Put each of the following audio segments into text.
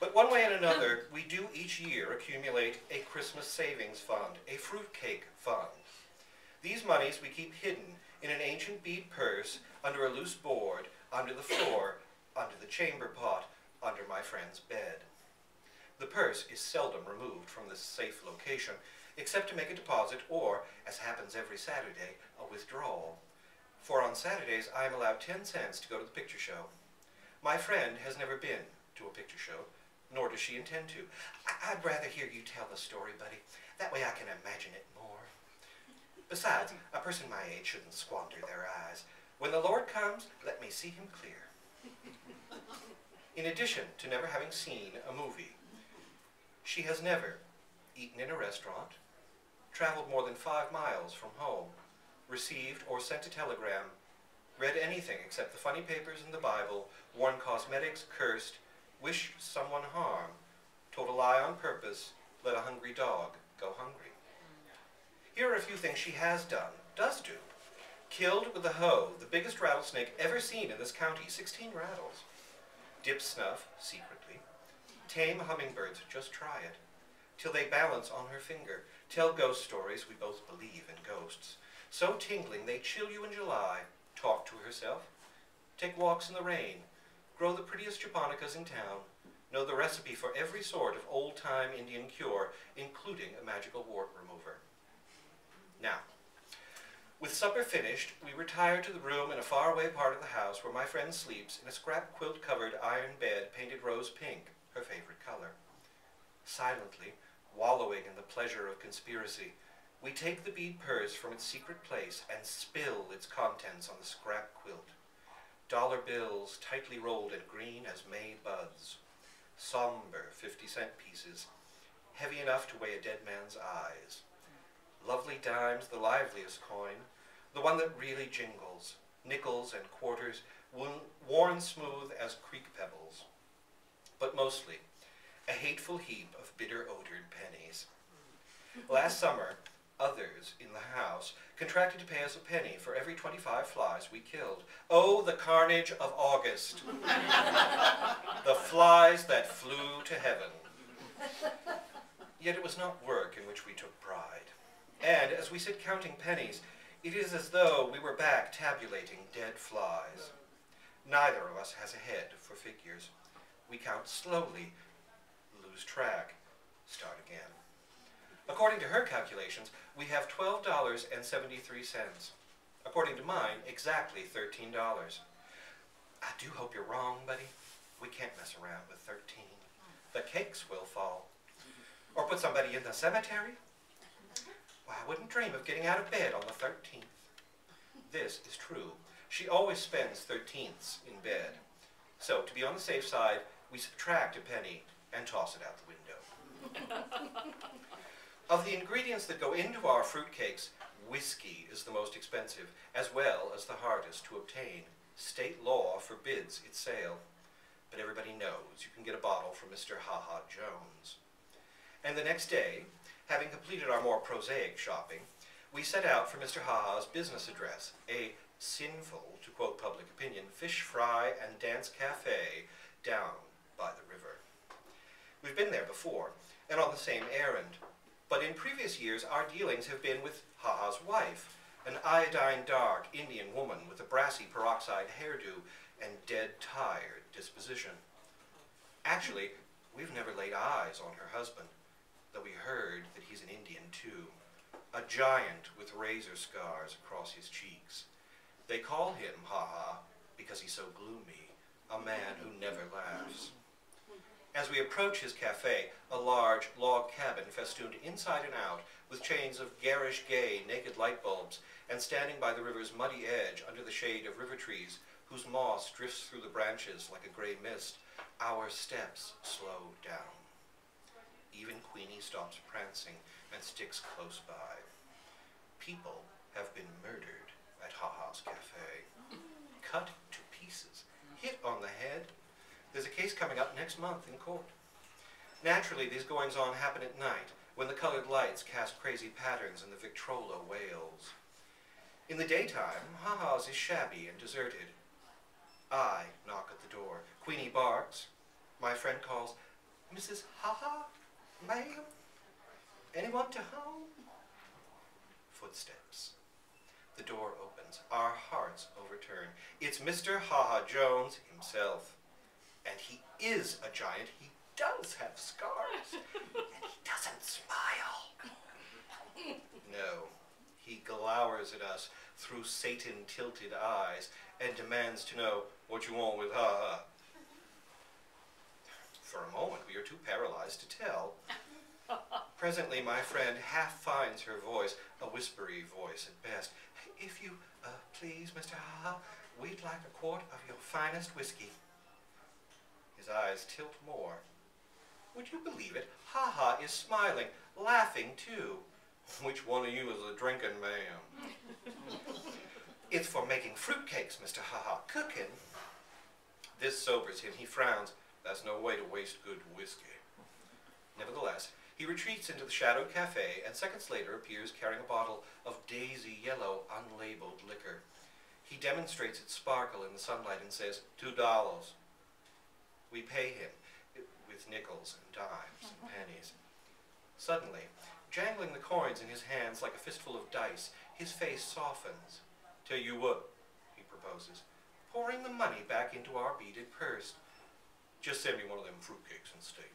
But one way and another, we do each year accumulate a Christmas savings fund, a fruitcake fund. These monies we keep hidden in an ancient bead purse, under a loose board, under the floor, under the chamber pot, under my friend's bed. The purse is seldom removed from this safe location, except to make a deposit or, as happens every Saturday, a withdrawal. For on Saturdays I am allowed 10 cents to go to the picture show. My friend has never been to a picture show, nor does she intend to. I'd rather hear you tell the story, buddy. That way I can imagine it more. Besides, a person my age shouldn't squander their eyes. When the Lord comes, let me see him clear. In addition to never having seen a movie, she has never eaten in a restaurant, traveled more than 5 miles from home, received or sent a telegram, read anything except the funny papers in the Bible, worn cosmetics, cursed, wished someone harm, told a lie on purpose, let a hungry dog go hungry. Here are a few things she has done, does do. Killed with a hoe the biggest rattlesnake ever seen in this county, 16 rattles. Dip snuff, secretly. Tame hummingbirds, just try it. Till they balance on her finger. Tell ghost stories, we both believe in ghosts. So tingling they chill you in July. Talk to herself. Take walks in the rain. Grow the prettiest japonicas in town. Know the recipe for every sort of old-time Indian cure, including a magical wart remover. Now, with supper finished, we retire to the room in a faraway part of the house where my friend sleeps in a scrap quilt-covered iron bed painted rose pink, her favorite color. Silently, wallowing in the pleasure of conspiracy, we take the bead purse from its secret place and spill its contents on the scrap quilt. Dollar bills tightly rolled and green as May buds. Somber 50-cent pieces, heavy enough to weigh a dead man's eyes. Lovely dimes, the liveliest coin, the one that really jingles, nickels and quarters, worn smooth as creek pebbles. But mostly, a hateful heap of bitter-odored pennies. Last summer, others in the house contracted to pay us a penny for every 25 flies we killed. Oh, the carnage of August! The flies that flew to heaven. Yet it was not work in which we took pride. And as we sit counting pennies, it is as though we were back tabulating dead flies. Neither of us has a head for figures. We count slowly, lose track, start again. According to her calculations, we have $12.73. According to mine, exactly $13. I do hope you're wrong, buddy. We can't mess around with 13. The cakes will fall. Or put somebody in the cemetery. Why, I wouldn't dream of getting out of bed on the 13th. This is true. She always spends 13ths in bed. So, to be on the safe side, we subtract a penny and toss it out the window. Of the ingredients that go into our fruitcakes, whiskey is the most expensive, as well as the hardest to obtain. State law forbids its sale. But everybody knows you can get a bottle from Mr. Ha-Ha Jones. And the next day, having completed our more prosaic shopping, we set out for Mr. Ha-Ha's business address, a sinful, to quote public opinion, fish fry and dance cafe down by the river. We've been there before, and on the same errand. But in previous years, our dealings have been with Ha-Ha's wife, an iodine-dark Indian woman with a brassy peroxide hairdo and dead-tired disposition. Actually, we've never laid eyes on her husband, though we heard that he's an Indian too, a giant with razor scars across his cheeks. They call him Ha-Ha because he's so gloomy, a man who never laughs. As we approach his cafe, a large log cabin festooned inside and out with chains of garish gay naked light bulbs, and standing by the river's muddy edge under the shade of river trees, whose moss drifts through the branches like a gray mist, our steps slow down. Even Queenie stops prancing and sticks close by. People have been murdered at Ha-Ha's cafe. Cut to pieces, hit on the head. There's a case coming up next month in court. Naturally, these goings-on happen at night, when the colored lights cast crazy patterns and the Victrola wails. In the daytime, Ha-Ha's is shabby and deserted. I knock at the door. Queenie My friend calls, "Mrs. Ha-ha, ma'am? Anyone to home?" Footsteps. The door opens. Our hearts overturn. It's Mr. Ha-ha Jones himself. And he is a giant. He does have scars. And he doesn't smile. No. He glowers at us through Satan-tilted eyes and demands to know what you want with Ha-ha. For a moment, we are too paralyzed to tell. Presently, my friend half finds her voice, a whispery voice at best. "If you please, Mr. Ha-ha, we'd like a quart of your finest whiskey." His eyes tilt more. Would you believe it? Ha-ha is smiling, laughing too. "Which one of you is a drinking man?" "It's for making fruitcakes, Mr. Ha-ha. Cooking." This sobers him. He frowns. That's no way to waste good whiskey. Nevertheless, he retreats into the shadowed cafe and seconds later appears carrying a bottle of daisy yellow unlabeled liquor. He demonstrates its sparkle in the sunlight and says, $2. We pay him with nickels and dimes and pennies. Suddenly, jangling the coins in his hands like a fistful of dice, his face softens. "Tell you what," he proposes, pouring the money back into our beaded purse. "Just send me one of them fruitcakes instead."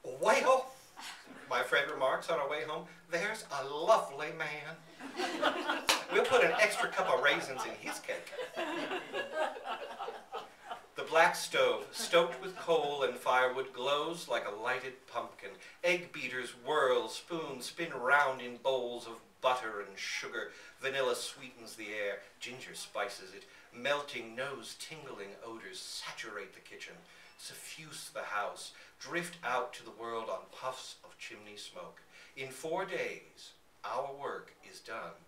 "Well," my friend remarks on our way home, "there's a lovely man. We'll put an extra cup of raisins in his cake." The black stove, stoked with coal and firewood, glows like a lighted pumpkin. Egg beaters whirl, spoons spin round in bowls of butter and sugar. Vanilla sweetens the air, ginger spices it. Melting, nose-tingling odors saturate the kitchen, suffuse the house, drift out to the world on puffs of chimney smoke. In 4 days, our work is done.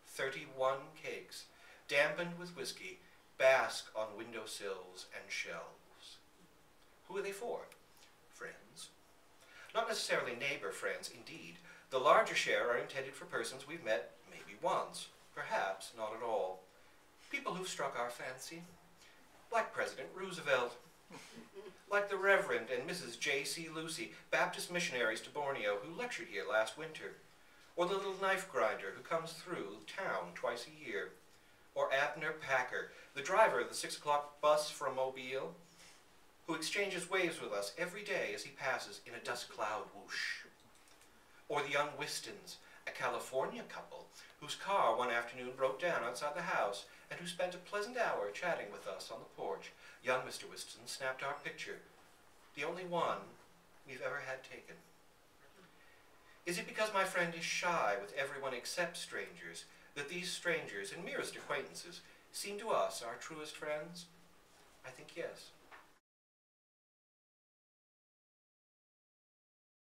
31 cakes, dampened with whiskey, bask on windowsills and shelves. Who are they for? Friends. Not necessarily neighbor friends, indeed. The larger share are intended for persons we've met maybe once, perhaps not at all. People who've struck our fancy, like President Roosevelt, like the Reverend and Mrs. J.C. Lucy, Baptist missionaries to Borneo who lectured here last winter, or the little knife grinder who comes through town twice a year, or Abner Packer, the driver of the 6 o'clock bus from Mobile, who exchanges waves with us every day as he passes in a dust cloud whoosh, or the young Wistons, a California couple whose car one afternoon broke down outside the house and who spent a pleasant hour chatting with us on the porch. Young Mr. Wiston snapped our picture, the only one we've ever had taken. Is it because my friend is shy with everyone except strangers that these strangers and merest acquaintances seem to us our truest friends? I think yes.